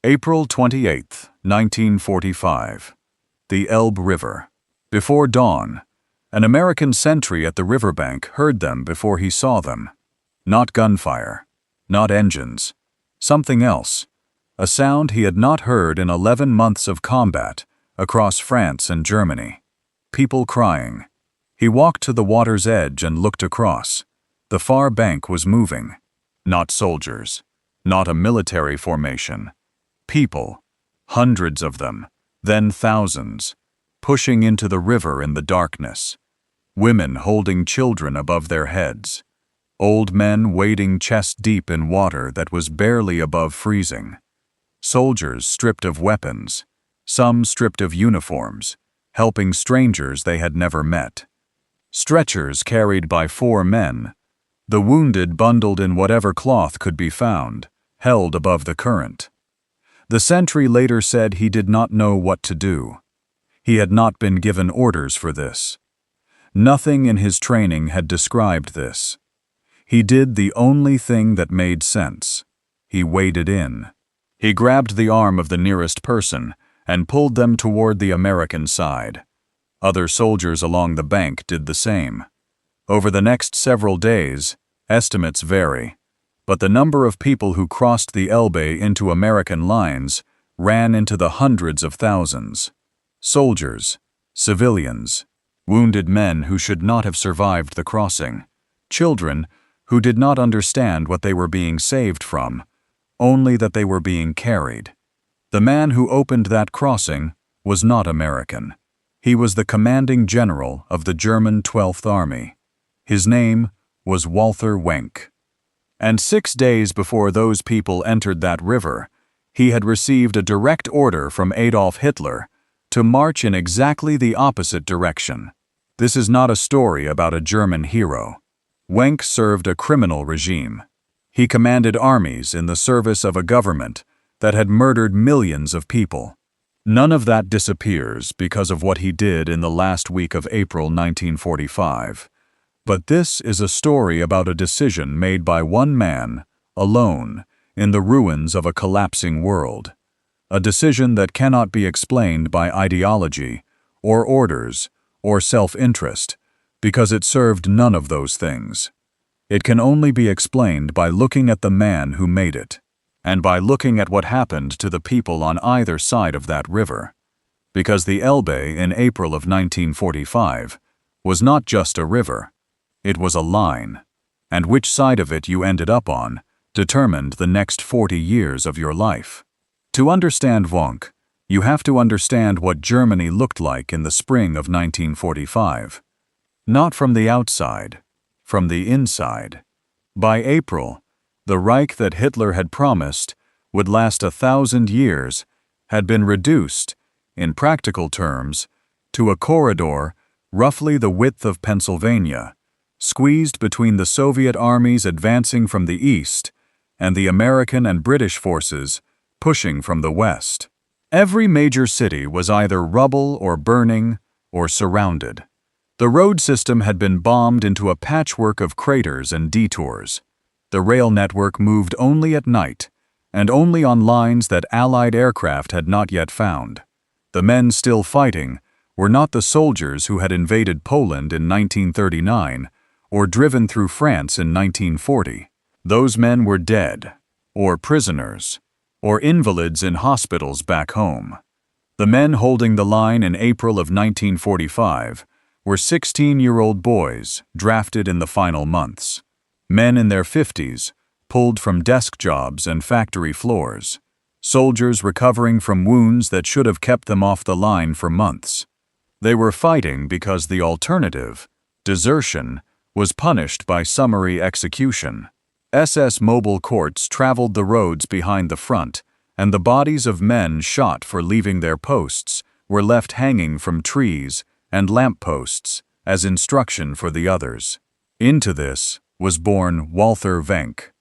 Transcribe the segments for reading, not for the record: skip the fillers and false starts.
April 28, 1945. The Elbe River. Before dawn, an American sentry at the riverbank heard them before he saw them. Not gunfire, not engines, something else, a sound he had not heard in 11 months of combat across France and Germany. People crying. He walked to the water's edge and looked across. The far bank was moving. Not soldiers, not a military formation. People, hundreds of them, then thousands, pushing into the river in the darkness. Women holding children above their heads. Old men wading chest-deep in water that was barely above freezing. Soldiers stripped of weapons, some stripped of uniforms, helping strangers they had never met. Stretchers carried by 4 men, the wounded bundled in whatever cloth could be found, held above the current. The sentry later said he did not know what to do. He had not been given orders for this. Nothing in his training had described this. He did the only thing that made sense. He waded in. He grabbed the arm of the nearest person and pulled them toward the American side. Other soldiers along the bank did the same. Over the next several days, estimates vary, but the number of people who crossed the Elbe into American lines ran into the hundreds of thousands. Soldiers, civilians, wounded men who should not have survived the crossing, children who did not understand what they were being saved from, only that they were being carried. The man who opened that crossing was not American. He was the commanding general of the German 12th Army. His name was Walther Wenck. And 6 days before those people entered that river, he had received a direct order from Adolf Hitler to march in exactly the opposite direction. This is not a story about a German hero. Wenck served a criminal regime. He commanded armies in the service of a government that had murdered millions of people. None of that disappears because of what he did in the last week of April 1945. But this is a story about a decision made by one man, alone, in the ruins of a collapsing world. A decision that cannot be explained by ideology, or orders, or self-interest, because it served none of those things. It can only be explained by looking at the man who made it, and by looking at what happened to the people on either side of that river. Because the Elbe in April of 1945 was not just a river. It was a line, and which side of it you ended up on determined the next 40 years of your life. To understand Wenck, you have to understand what Germany looked like in the spring of 1945. Not from the outside, from the inside. By April, the Reich that Hitler had promised would last 1,000 years had been reduced, in practical terms, to a corridor roughly the width of Pennsylvania, squeezed between the Soviet armies advancing from the east and the American and British forces pushing from the west. Every major city was either rubble or burning or surrounded. The road system had been bombed into a patchwork of craters and detours. The rail network moved only at night, and only on lines that Allied aircraft had not yet found. The men still fighting were not the soldiers who had invaded Poland in 1939 or driven through France in 1940. Those men were dead, or prisoners, or invalids in hospitals back home. The men holding the line in April of 1945 were 16-year-old boys drafted in the final months. Men in their 50s, pulled from desk jobs and factory floors. Soldiers recovering from wounds that should have kept them off the line for months. They were fighting because the alternative, desertion, was punished by summary execution. SS mobile courts traveled the roads behind the front, and the bodies of men shot for leaving their posts were left hanging from trees and lampposts as instruction for the others. Into this was born Walther Wenck.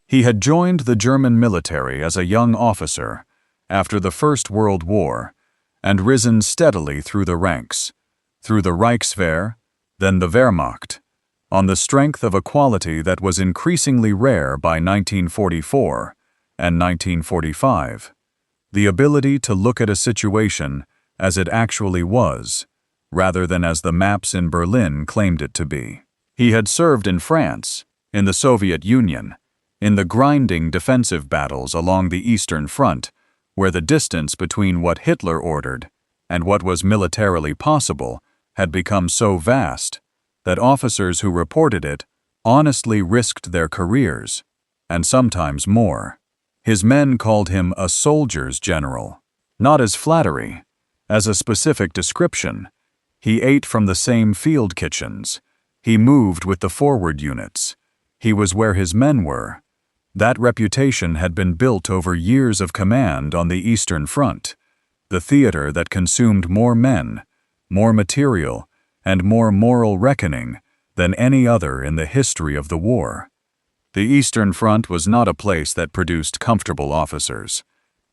He had joined the German military as a young officer after the First World War and risen steadily through the ranks, through the Reichswehr, then the Wehrmacht, on the strength of a quality that was increasingly rare by 1944 and 1945, the ability to look at a situation as it actually was, rather than as the maps in Berlin claimed it to be. He had served in France, in the Soviet Union, in the grinding defensive battles along the Eastern Front, where the distance between what Hitler ordered and what was militarily possible had become so vast that officers who reported it honestly risked their careers, and sometimes more. His men called him a soldier's general, not as flattery, as a specific description. He ate from the same field kitchens. He moved with the forward units. He was where his men were. That reputation had been built over years of command on the Eastern Front, the theater that consumed more men, more material, and more moral reckoning than any other in the history of the war. The Eastern Front was not a place that produced comfortable officers.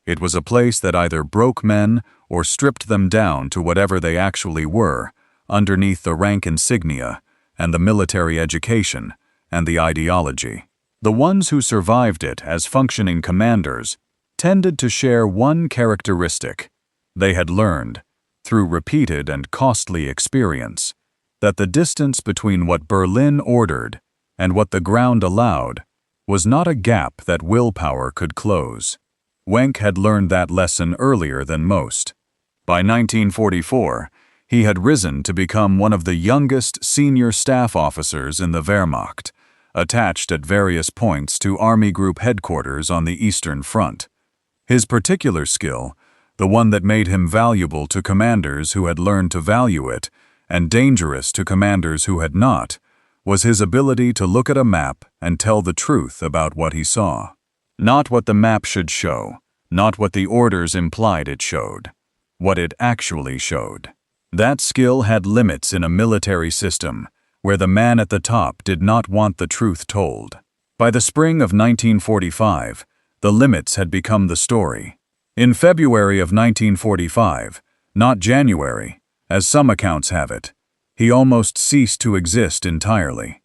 It was a place that either broke men or stripped them down to whatever they actually were, underneath the rank insignia and the military education and the ideology. The ones who survived it as functioning commanders tended to share one characteristic. They had learned, through repeated and costly experience, that the distance between what Berlin ordered and what the ground allowed was not a gap that willpower could close. Wenck had learned that lesson earlier than most. By 1944, he had risen to become one of the youngest senior staff officers in the Wehrmacht, attached at various points to Army Group headquarters on the Eastern Front. His particular skill, the one that made him valuable to commanders who had learned to value it, and dangerous to commanders who had not, was his ability to look at a map and tell the truth about what he saw. Not what the map should show, not what the orders implied it showed, what it actually showed. That skill had limits in a military system where the man at the top did not want the truth told. By the spring of 1945, the limits had become the story. In February of 1945, not January, as some accounts have it, he almost ceased to exist entirely.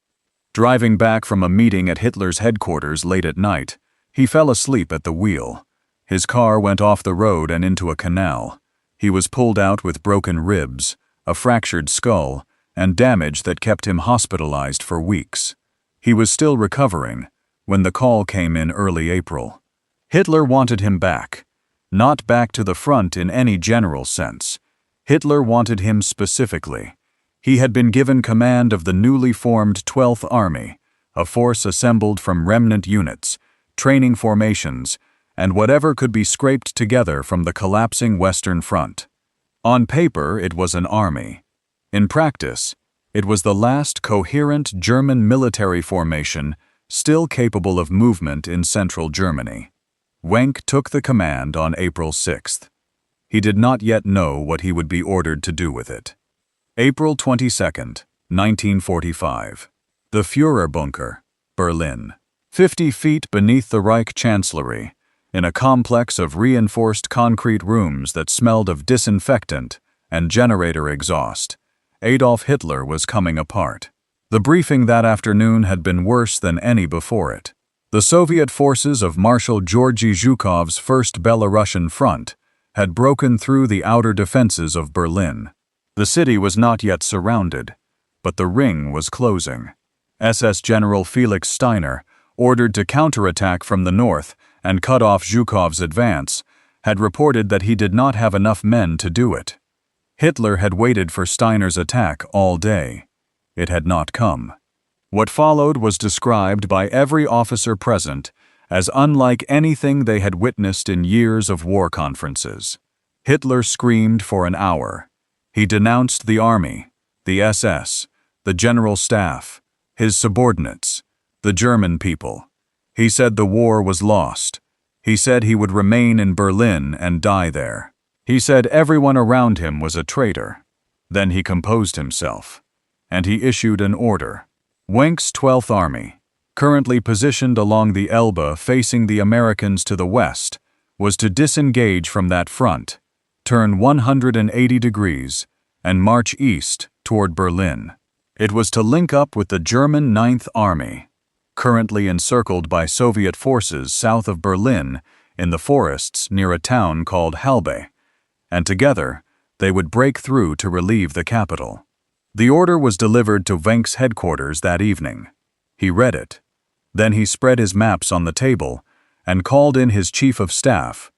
Driving back from a meeting at Hitler's headquarters late at night, he fell asleep at the wheel. His car went off the road and into a canal. He was pulled out with broken ribs, a fractured skull, and damage that kept him hospitalized for weeks. He was still recovering when the call came in early April. Hitler wanted him back. Not back to the front in any general sense. Hitler wanted him specifically. He had been given command of the newly formed 12th Army, a force assembled from remnant units, training formations, and whatever could be scraped together from the collapsing Western Front. On paper, it was an army. In practice, it was the last coherent German military formation still capable of movement in central Germany. Wenck took the command on April 6th. He did not yet know what he would be ordered to do with it. April 22nd, 1945. The Führerbunker, Berlin. 50 feet beneath the Reich Chancellery, in a complex of reinforced concrete rooms that smelled of disinfectant and generator exhaust, Adolf Hitler was coming apart. The briefing that afternoon had been worse than any before it. The Soviet forces of Marshal Georgy Zhukov's First Belarusian Front had broken through the outer defenses of Berlin. The city was not yet surrounded, but the ring was closing. SS General Felix Steiner, ordered to counterattack from the north and cut off Zhukov's advance, had reported that he did not have enough men to do it. Hitler had waited for Steiner's attack all day. It had not come. What followed was described by every officer present as unlike anything they had witnessed in years of war conferences. Hitler screamed for an hour. He denounced the army, the SS, the general staff, his subordinates, the German people. He said the war was lost. He said he would remain in Berlin and die there. He said everyone around him was a traitor. Then he composed himself, and he issued an order. Wenck's 12th Army, currently positioned along the Elbe facing the Americans to the west, was to disengage from that front, turn 180 degrees, and march east toward Berlin. It was to link up with the German 9th Army, currently encircled by Soviet forces south of Berlin in the forests near a town called Elbe, and together they would break through to relieve the capital. The order was delivered to Wenck's headquarters that evening. He read it. Then he spread his maps on the table and called in his chief of staff,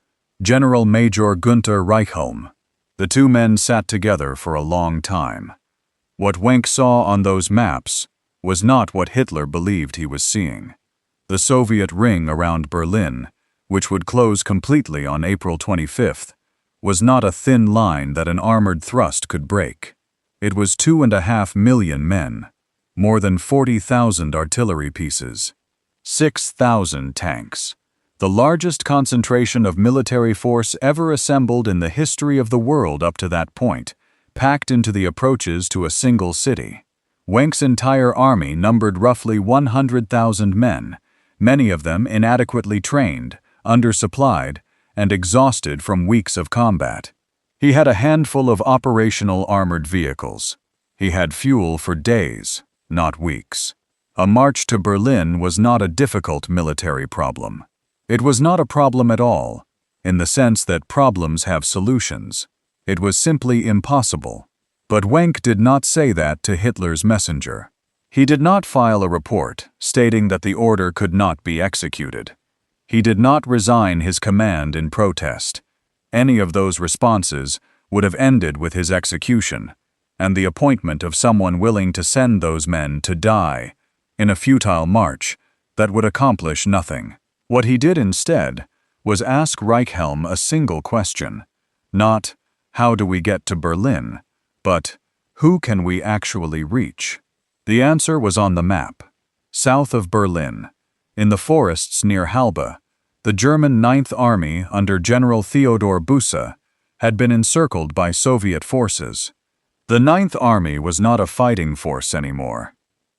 General Major Gunther Reichhelm. The two men sat together for a long time. What Wenck saw on those maps was not what Hitler believed he was seeing. The Soviet ring around Berlin, which would close completely on April 25th, was not a thin line that an armored thrust could break. It was 2.5 million men, more than 40,000 artillery pieces, 6,000 tanks, the largest concentration of military force ever assembled in the history of the world up to that point, packed into the approaches to a single city. Wenck's entire army numbered roughly 100,000 men, many of them inadequately trained, undersupplied, and exhausted from weeks of combat. He had a handful of operational armored vehicles. He had fuel for days, not weeks. A march to Berlin was not a difficult military problem. It was not a problem at all, in the sense that problems have solutions. It was simply impossible. But Wenck did not say that to Hitler's messenger. He did not file a report stating that the order could not be executed. He did not resign his command in protest. Any of those responses would have ended with his execution, and the appointment of someone willing to send those men to die in a futile march that would accomplish nothing. What he did instead was ask Reichhelm a single question, not, "How do we get to Berlin?" but, "Who can we actually reach?" The answer was on the map. South of Berlin, in the forests near Elbe, the German Ninth Army under General Theodor Busse had been encircled by Soviet forces. The Ninth Army was not a fighting force anymore.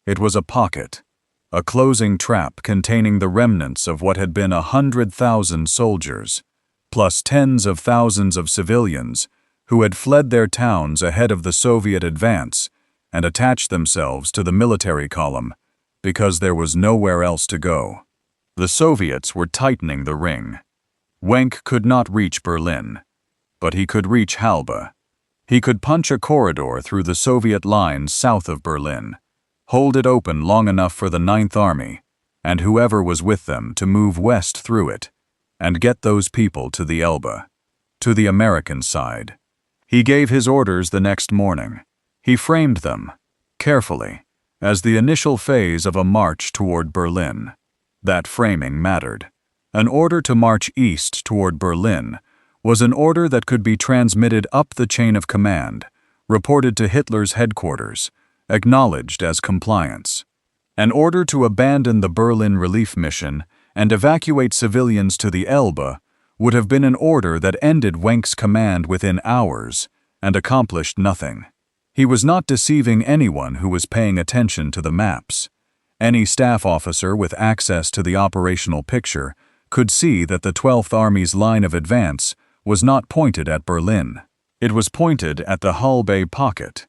It was a pocket, a closing trap containing the remnants of what had been 100,000 soldiers, plus tens of thousands of civilians who had fled their towns ahead of the Soviet advance and attached themselves to the military column because there was nowhere else to go. The Soviets were tightening the ring. Wenck could not reach Berlin, but he could reach Elbe. He could punch a corridor through the Soviet lines south of Berlin, hold it open long enough for the Ninth Army, and whoever was with them to move west through it, and get those people to the Elbe, to the American side. He gave his orders the next morning. He framed them, carefully, as the initial phase of a march toward Berlin. That framing mattered. An order to march east toward Berlin was an order that could be transmitted up the chain of command, reported to Hitler's headquarters, acknowledged as compliance. An order to abandon the Berlin relief mission and evacuate civilians to the Elbe would have been an order that ended Wenck's command within hours and accomplished nothing. He was not deceiving anyone who was paying attention to the maps. Any staff officer with access to the operational picture could see that the 12th Army's line of advance was not pointed at Berlin. It was pointed at the Elbe pocket.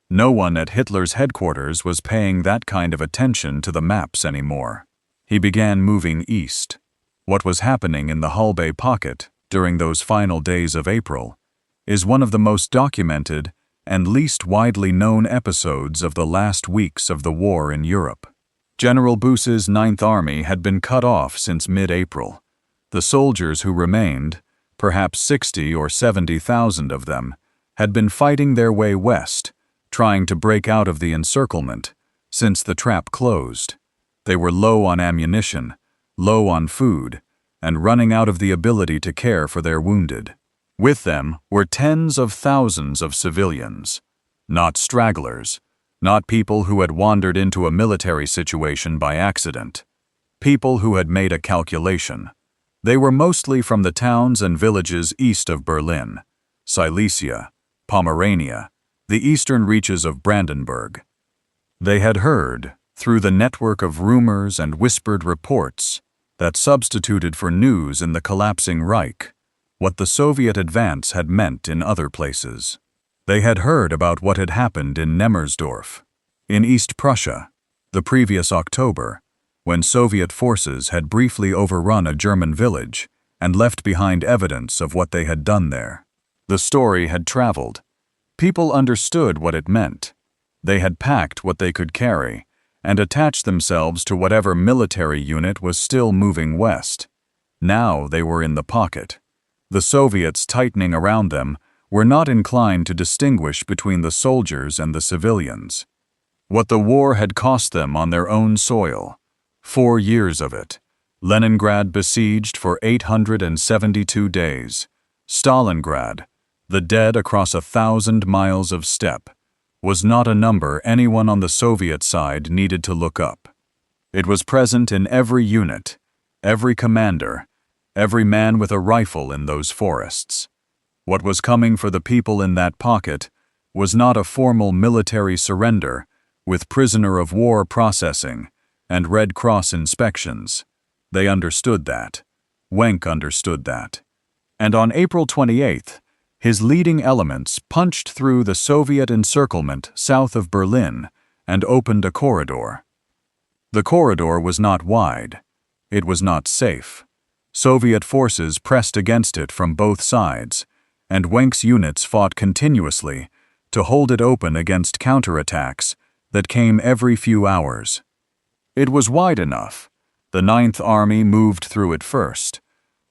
No one at Hitler's headquarters was paying that kind of attention to the maps anymore. He began moving east. What was happening in the Elbe pocket during those final days of April is one of the most documented and least widely known episodes of the last weeks of the war in Europe. General Busse's Ninth Army had been cut off since mid-April. The soldiers who remained, perhaps 60 or 70,000 of them, had been fighting their way west, trying to break out of the encirclement, since the trap closed. They were low on ammunition, low on food, and running out of the ability to care for their wounded. With them were tens of thousands of civilians, not stragglers, not people who had wandered into a military situation by accident, people who had made a calculation. They were mostly from the towns and villages east of Berlin, Silesia, Pomerania, the eastern reaches of Brandenburg. They had heard, through the network of rumors and whispered reports that substituted for news in the collapsing Reich, what the Soviet advance had meant in other places. They had heard about what had happened in Nemmersdorf, in East Prussia, the previous October, when Soviet forces had briefly overrun a German village and left behind evidence of what they had done there. The story had traveled. People understood what it meant. They had packed what they could carry and attached themselves to whatever military unit was still moving west. Now they were in the pocket. The Soviets tightening around them were not inclined to distinguish between the soldiers and the civilians. What the war had cost them on their own soil, 4 years of it. Leningrad besieged for 872 days. Stalingrad, the dead across 1,000 miles of steppe, was not a number anyone on the Soviet side needed to look up. It was present in every unit, every commander, every man with a rifle in those forests. What was coming for the people in that pocket was not a formal military surrender with prisoner of war processing and Red Cross inspections. They understood that. Wenck understood that. And on April 28th, his leading elements punched through the Soviet encirclement south of Berlin and opened a corridor. The corridor was not wide. It was not safe. Soviet forces pressed against it from both sides, and Wenck's units fought continuously to hold it open against counterattacks that came every few hours. It was wide enough. The Ninth Army moved through it first.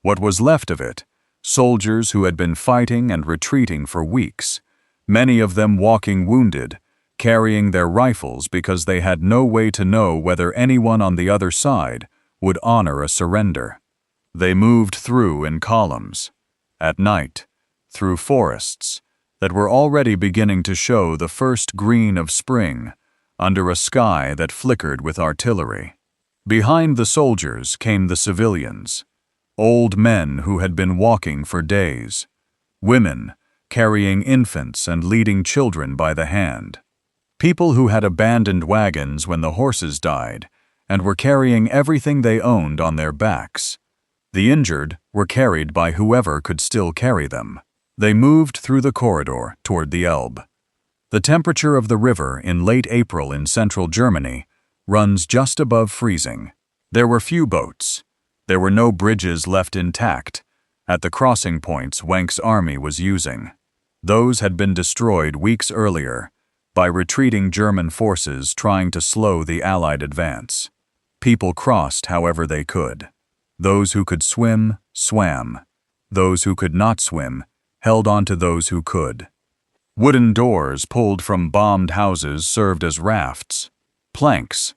What was left of it, soldiers who had been fighting and retreating for weeks, many of them walking wounded, carrying their rifles because they had no way to know whether anyone on the other side would honor a surrender. They moved through in columns, at night, through forests that were already beginning to show the first green of spring under a sky that flickered with artillery. Behind the soldiers came the civilians, old men who had been walking for days, women carrying infants and leading children by the hand, people who had abandoned wagons when the horses died and were carrying everything they owned on their backs. The injured were carried by whoever could still carry them. They moved through the corridor toward the Elbe. The temperature of the river in late April in central Germany runs just above freezing. There were few boats. There were no bridges left intact at the crossing points Wenck's army was using. Those had been destroyed weeks earlier by retreating German forces trying to slow the Allied advance. People crossed however they could. Those who could swim, swam. Those who could not swim held on to those who could. Wooden doors pulled from bombed houses served as rafts. Planks,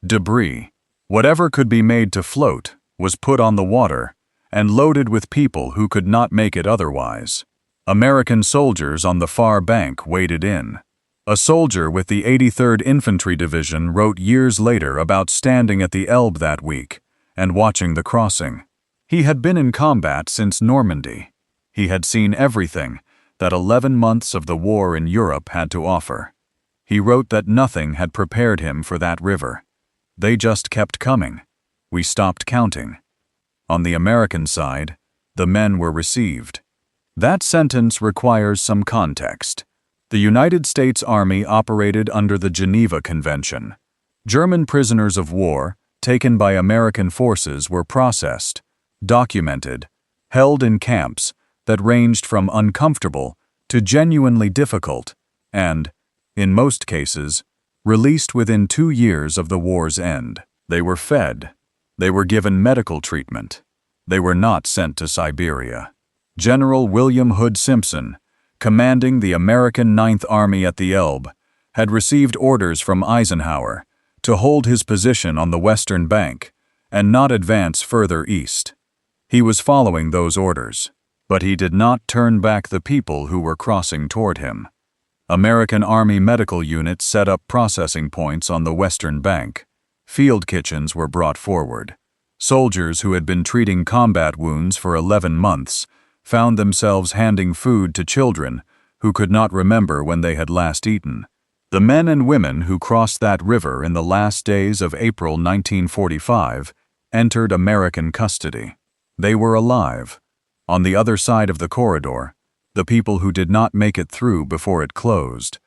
debris, whatever could be made to float was put on the water and loaded with people who could not make it otherwise. American soldiers on the far bank waded in. A soldier with the 83rd Infantry Division wrote years later about standing at the Elbe that week and watching the crossing. He had been in combat since Normandy. He had seen everything that 11 months of the war in Europe had to offer. He wrote that nothing had prepared him for that river. They just kept coming. We stopped counting. On the American side, the men were received. That sentence requires some context. The United States Army operated under the Geneva Convention. German prisoners of war taken by American forces were processed, documented, held in camps that ranged from uncomfortable to genuinely difficult, and, in most cases, released within 2 years of the war's end. They were fed. They were given medical treatment. They were not sent to Siberia. General William Hood Simpson, commanding the American Ninth Army at the Elbe, had received orders from Eisenhower to hold his position on the western bank and not advance further east. He was following those orders, but he did not turn back the people who were crossing toward him. American Army medical units set up processing points on the western bank. Field kitchens were brought forward. Soldiers who had been treating combat wounds for 11 months found themselves handing food to children who could not remember when they had last eaten. The men and women who crossed that river in the last days of April 1945 entered American custody. They were alive. On the other side of the corridor, the people who did not make it through before it closed,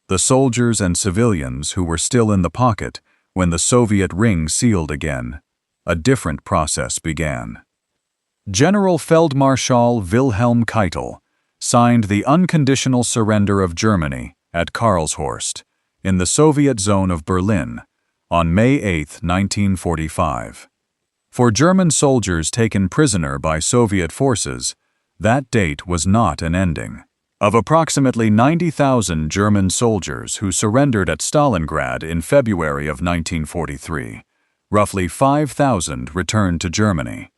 the soldiers and civilians who were still in the pocket when the Soviet ring sealed again, a different process began. General Feldmarschall Wilhelm Keitel signed the unconditional surrender of Germany at Karlshorst, in the Soviet zone of Berlin, on May 8, 1945. For German soldiers taken prisoner by Soviet forces, that date was not an ending. Of approximately 90,000 German soldiers who surrendered at Stalingrad in February of 1943, roughly 5,000 returned to Germany.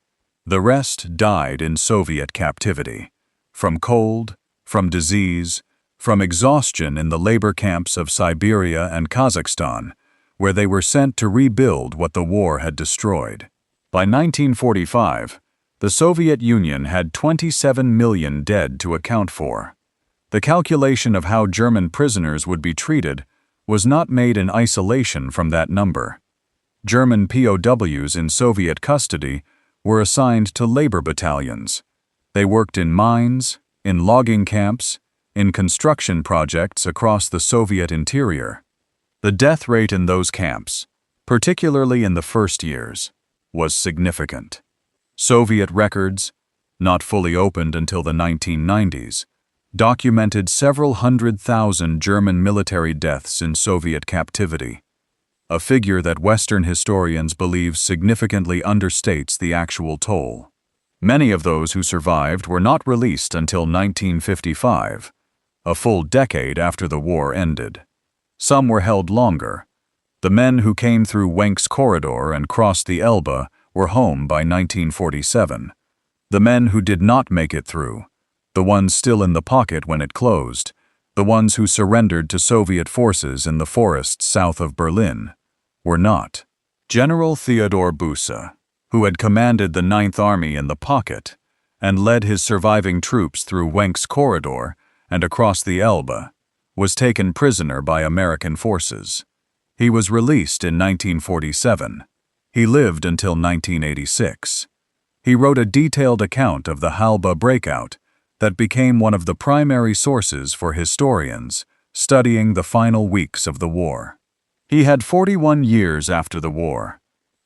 The rest died in Soviet captivity, from cold, from disease, from exhaustion in the labor camps of Siberia and Kazakhstan, where they were sent to rebuild what the war had destroyed. By 1945, the Soviet Union had 27 million dead to account for. The calculation of how German prisoners would be treated was not made in isolation from that number. German POWs in Soviet custody were assigned to labor battalions. They worked in mines, in logging camps, in construction projects across the Soviet interior. The death rate in those camps, particularly in the first years, was significant. Soviet records, not fully opened until the 1990s, documented several 100,000 German military deaths in Soviet captivity, a figure that Western historians believe significantly understates the actual toll. Many of those who survived were not released until 1955, a full decade after the war ended. Some were held longer. The men who came through Wenck's corridor and crossed the Elbe were home by 1947. The men who did not make it through, the ones still in the pocket when it closed, the ones who surrendered to Soviet forces in the forests south of Berlin, were not. General Theodor Busse, who had commanded the Ninth Army in the pocket and led his surviving troops through Wenck's corridor and across the Elbe, was taken prisoner by American forces. He was released in 1947. He lived until 1986. He wrote a detailed account of the Elbe breakout that became one of the primary sources for historians studying the final weeks of the war. He had 41 years after the war.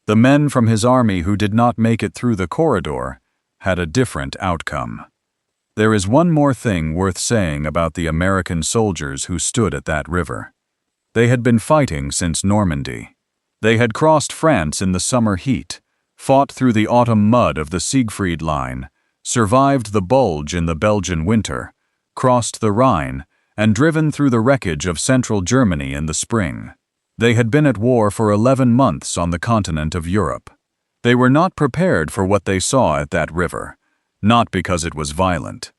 The men from his army who did not make it through the corridor had a different outcome. There is one more thing worth saying about the American soldiers who stood at that river. They had been fighting since Normandy. They had crossed France in the summer heat, fought through the autumn mud of the Siegfried Line, survived the Bulge in the Belgian winter, crossed the Rhine, and driven through the wreckage of central Germany in the spring. They had been at war for 11 months on the continent of Europe. They were not prepared for what they saw at that river, not because it was violent.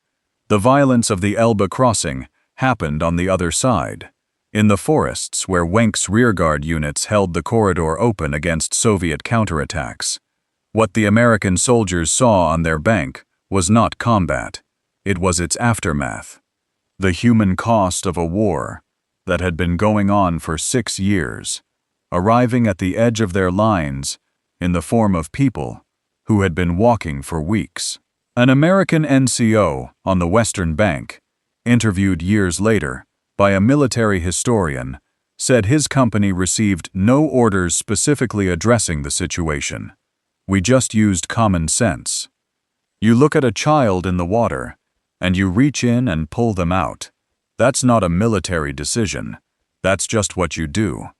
The violence of the Elbe crossing happened on the other side, in the forests where Wenck's rearguard units held the corridor open against Soviet counterattacks. What the American soldiers saw on their bank was not combat, it was its aftermath. The human cost of a war that had been going on for 6 years, arriving at the edge of their lines in the form of people who had been walking for weeks. An American NCO on the Western Bank, interviewed years later by a military historian, said his company received no orders specifically addressing the situation. We just used common sense. You look at a child in the water, and you reach in and pull them out. That's not a military decision. That's just what you do.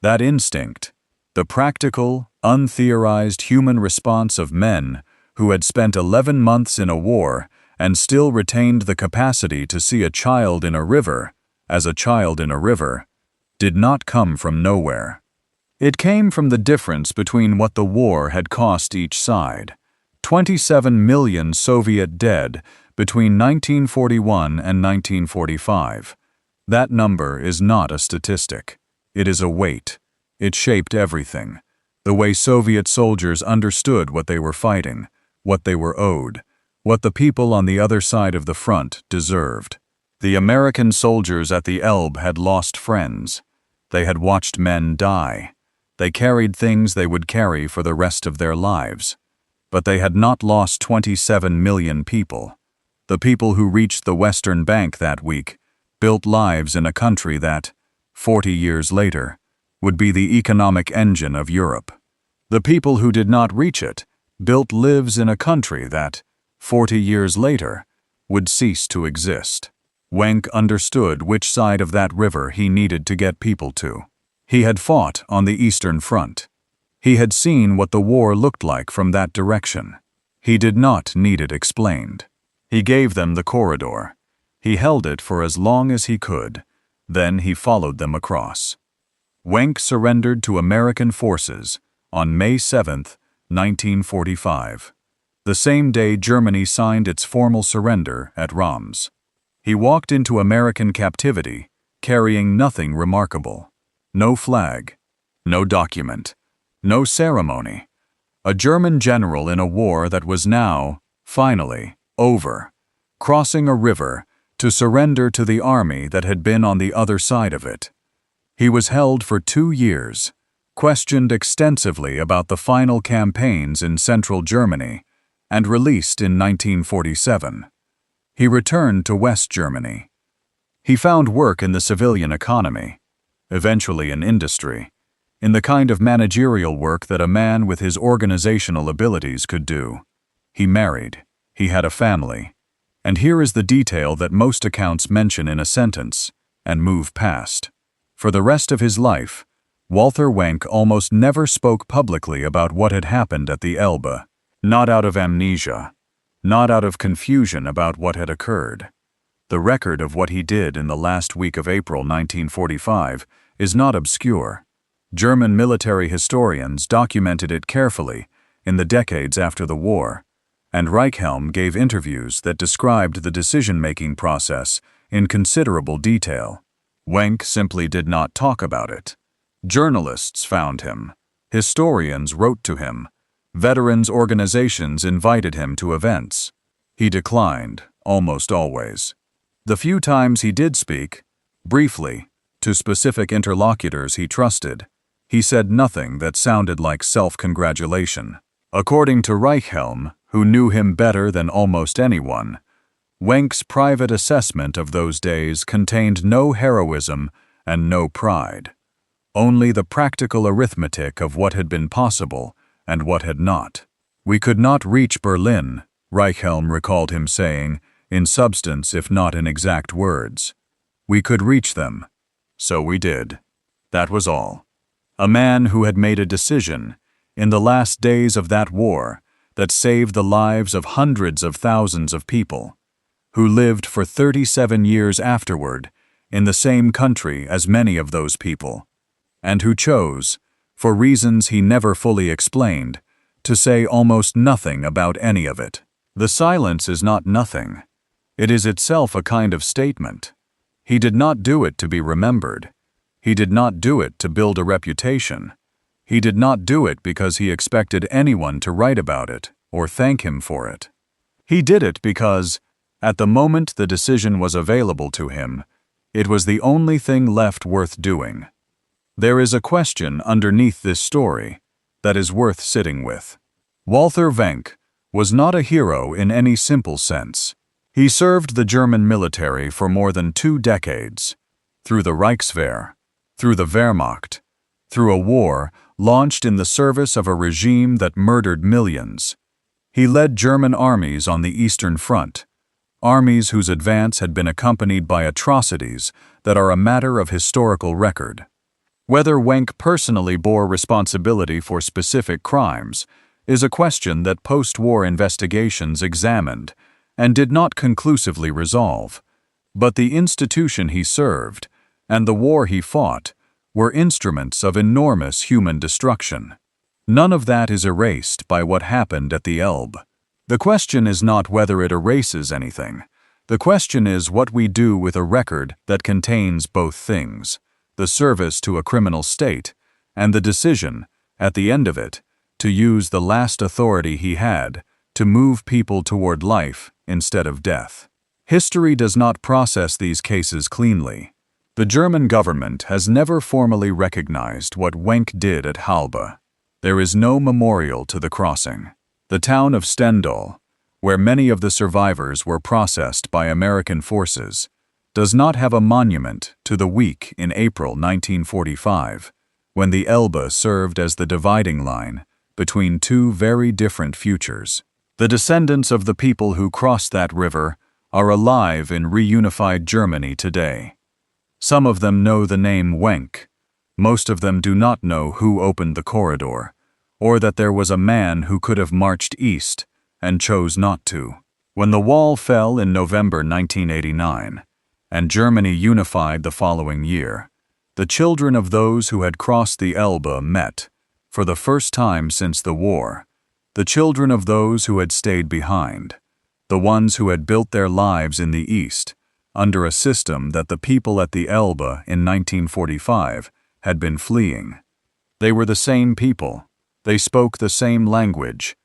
That instinct, the practical, untheorized human response of men who had spent 11 months in a war and still retained the capacity to see a child in a river as a child in a river, did not come from nowhere. It came from the difference between what the war had cost each side. 27 million Soviet dead between 1941 and 1945. That number is not a statistic. It is a weight. It shaped everything. The way Soviet soldiers understood what they were fighting, what they were owed, what the people on the other side of the front deserved. The American soldiers at the Elbe had lost friends. They had watched men die. They carried things they would carry for the rest of their lives. But they had not lost 27 million people. The people who reached the Western Bank that week built lives in a country that, 40 years later, would be the economic engine of Europe. The people who did not reach it built lives in a country that, 40 years later, would cease to exist. Wenck understood which side of that river he needed to get people to. He had fought on the Eastern Front. He had seen what the war looked like from that direction. He did not need it explained. He gave them the corridor. He held it for as long as he could. Then he followed them across. Wenck surrendered to American forces on May 7, 1945, the same day Germany signed its formal surrender at Reims. He walked into American captivity carrying nothing remarkable. No flag, no document, no ceremony. A German general in a war that was now, finally, over, crossing a river to surrender to the army that had been on the other side of it. He was held for 2 years, questioned extensively about the final campaigns in central Germany, and released in 1947. He returned to West Germany. He found work in the civilian economy, eventually in industry, in the kind of managerial work that a man with his organizational abilities could do. He married. He had a family. And here is the detail that most accounts mention in a sentence and move past. For the rest of his life, Walther Wenck almost never spoke publicly about what had happened at the Elbe, not out of amnesia, not out of confusion about what had occurred. The record of what he did in the last week of April 1945 is not obscure. German military historians documented it carefully in the decades after the war, and Reichhelm gave interviews that described the decision-making process in considerable detail. Wenck simply did not talk about it. Journalists found him. Historians wrote to him. Veterans' organizations invited him to events. He declined, almost always. The few times he did speak, briefly, to specific interlocutors he trusted, he said nothing that sounded like self-congratulation. According to Reichhelm, who knew him better than almost anyone, Wenck's private assessment of those days contained no heroism and no pride, only the practical arithmetic of what had been possible and what had not. We could not reach Berlin, Reichhelm recalled him saying, in substance if not in exact words. We could reach them. So we did. That was all. A man who had made a decision, in the last days of that war, that saved the lives of hundreds of thousands of people, who lived for 37 years afterward in the same country as many of those people, and who chose, for reasons he never fully explained, to say almost nothing about any of it. The silence is not nothing. It is itself a kind of statement. He did not do it to be remembered. He did not do it to build a reputation. He did not do it because he expected anyone to write about it or thank him for it. He did it because, at the moment the decision was available to him, it was the only thing left worth doing. There is a question underneath this story that is worth sitting with. Walther Wenck was not a hero in any simple sense. He served the German military for more than 2 decades, through the Reichswehr, through the Wehrmacht, through a war launched in the service of a regime that murdered millions. He led German armies on the Eastern Front, armies whose advance had been accompanied by atrocities that are a matter of historical record. Whether Wenck personally bore responsibility for specific crimes is a question that post-war investigations examined and did not conclusively resolve, but the institution he served and the war he fought were instruments of enormous human destruction. None of that is erased by what happened at the Elbe. The question is not whether it erases anything. The question is what we do with a record that contains both things, the service to a criminal state and the decision, at the end of it, to use the last authority he had to move people toward life instead of death. History does not process these cases cleanly. The German government has never formally recognized what Wenck did at Halbe. There is no memorial to the crossing. The town of Stendal, where many of the survivors were processed by American forces, does not have a monument to the week in April 1945, when the Elbe served as the dividing line between two very different futures. The descendants of the people who crossed that river are alive in reunified Germany today. Some of them know the name Wenck. Most of them do not know who opened the corridor, or that there was a man who could have marched east and chose not to. When the wall fell in November 1989, and Germany unified the following year, the children of those who had crossed the Elbe met, for the first time since the war, the children of those who had stayed behind, the ones who had built their lives in the East, under a system that the people at the Elbe in 1945 had been fleeing. They were the same people. They spoke the same language.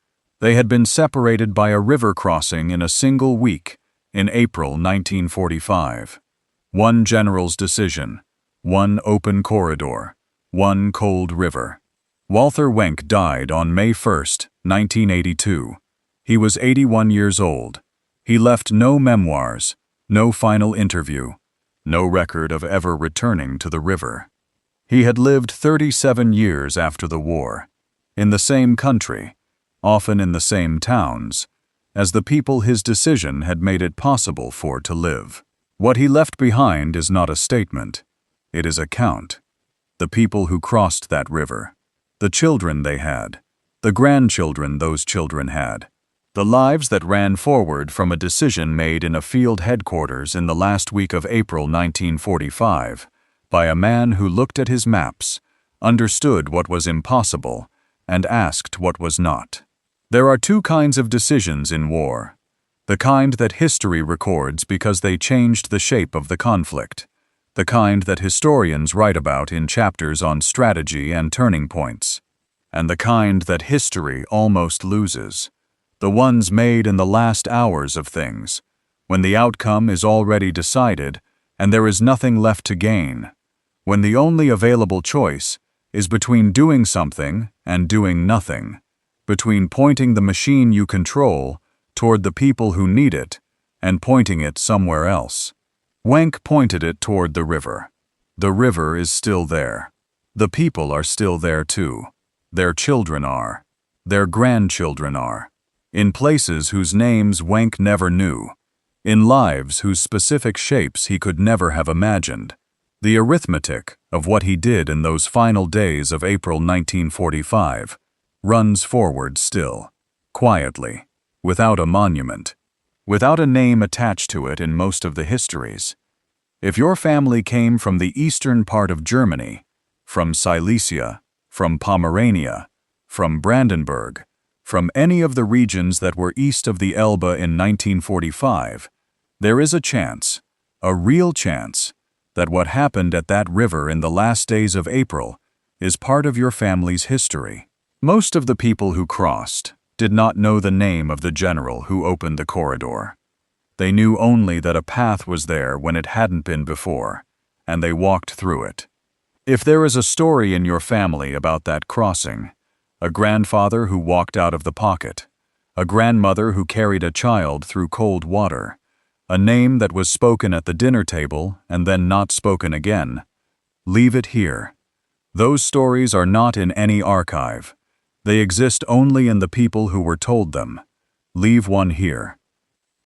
They had been separated by a river crossing in a single week in April 1945. One general's decision, one open corridor, one cold river. Walther Wenck died on May 1, 1982. He was 81 years old. He left no memoirs, no final interview, no record of ever returning to the river. He had lived 37 years after the war, in the same country, often in the same towns, as the people his decision had made it possible for to live. What he left behind is not a statement, it is a count. The people who crossed that river, the children they had, the grandchildren those children had, the lives that ran forward from a decision made in a field headquarters in the last week of April 1945 by a man who looked at his maps, understood what was impossible, and asked what was not. There are two kinds of decisions in war. The kind that history records because they changed the shape of the conflict. The kind that historians write about in chapters on strategy and turning points. And the kind that history almost loses. The ones made in the last hours of things, when the outcome is already decided and there is nothing left to gain. When the only available choice is between doing something and doing nothing, between pointing the machine you control toward the people who need it and pointing it somewhere else. Wenck pointed it toward the river. The river is still there. The people are still there too. Their children are. Their grandchildren are. In places whose names Wenck never knew. In lives whose specific shapes he could never have imagined. The arithmetic of what he did in those final days of April 1945 runs forward still, quietly, without a monument, without a name attached to it in most of the histories. If your family came from the eastern part of Germany, from Silesia, from Pomerania, from Brandenburg, from any of the regions that were east of the Elbe in 1945, there is a chance, a real chance, that what happened at that river in the last days of April is part of your family's history. Most of the people who crossed did not know the name of the general who opened the corridor. They knew only that a path was there when it hadn't been before, and they walked through it. If there is a story in your family about that crossing, a grandfather who walked out of the pocket, a grandmother who carried a child through cold water, a name that was spoken at the dinner table and then not spoken again, leave it here. Those stories are not in any archive. They exist only in the people who were told them. Leave one here.